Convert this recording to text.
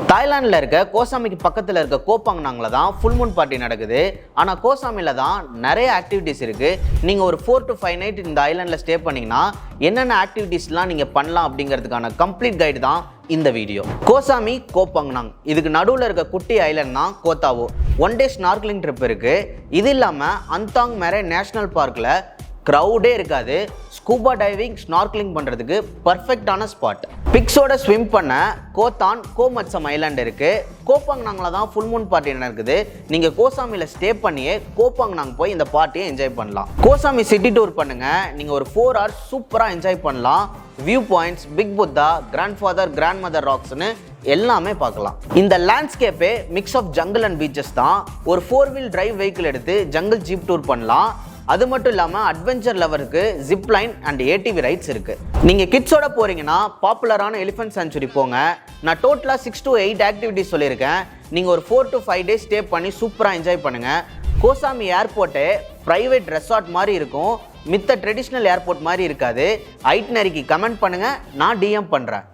தாய்லாண்டில் இருக்க கோசாமிக்கு பக்கத்தில் இருக்க கோப்பாங்னாங்கில் தான் ஃபுல் மூன் பார்ட்டி நடக்குது. ஆனால் கோசாமியில் தான் நிறைய ஆக்டிவிட்டீஸ் இருக்குது. நீங்கள் ஒரு 4 to 5 நைட் இந்த ஐலாண்டில் ஸ்டே பண்ணிங்கன்னா என்னென்ன ஆக்டிவிட்டீஸ்லாம் நீங்கள் பண்ணலாம் அப்படிங்கிறதுக்கான கம்ப்ளீட் கைடு தான் இந்த வீடியோ. கோசாமி கோப்பாங்னாங் இதுக்கு நடுவில் இருக்க குட்டி ஐலாண்ட் தான் கோத்தாவோ. 1 day ஸ்னார்க்லிங் ட்ரிப் இருக்குது. இது இல்லாமல் அந்தாங் மெரைன் நேஷனல் பார்க்கில் க்ரௌடே இருக்காது. ஸ்கூபா டைவிங் ஸ்னார்க்லிங் பண்ணுறதுக்கு பர்ஃபெக்டான ஸ்பாட். பிக்ஸோட ஸ்விம் பண்ண கோத்தான் கோமட்சம் ஐலாண்ட் இருக்குது. கோப்பாங்னாங்கில் தான் ஃபுல் மூன் பார்ட்டி நடக்குது. நீங்கள் கோசாமியில் ஸ்டே பண்ணியே கோப்பாங்னாங் போய் இந்த பார்ட்டியை என்ஜாய் பண்ணலாம். கோசாமி சிட்டி டூர் பண்ணுங்கள். நீங்கள் ஒரு 4 hours சூப்பராக என்ஜாய் பண்ணலாம். View points, big Buddha, grandfather, grandmother ராக்ஸ்னு எல்லாமே பார்க்கலாம். இந்த லேண்ட்ஸ்கேப்பே mix of jungle and beaches தான். ஒரு 4-wheel டிரைவ் வெஹிக்கிள் எடுத்து ஜங்கிள் ஜீப் டூர் பண்ணலாம். அது மட்டும் இல்லாமல் அட்வென்ச்சர் லவருக்கு zip line and ATV rides இருக்குது. நீங்கள் கிட்ஸோட போகிறீங்கன்னா பாப்புலரான எலிஃபென்ட் சாங்சுரி போங்க. நான் டோட்டலாக 6 to 8 ஆக்டிவிட்டிஸ் சொல்லியிருக்கேன். நீங்கள் ஒரு 4 to 5 days ஸ்டே பண்ணி சூப்பராக என்ஜாய் பண்ணுங்கள். கோசாமி ஏர்போர்ட்டே ப்ரைவேட் ரெசார்ட் மாதிரி இருக்கும். மித்த ட்ரெடிஷ்னல் ஏர்போர்ட் மாதிரி இருக்காது. ஐட்னரிக்கு கமெண்ட் பண்ணுங்கள், நான் டிஎம் பண்ணுறேன்.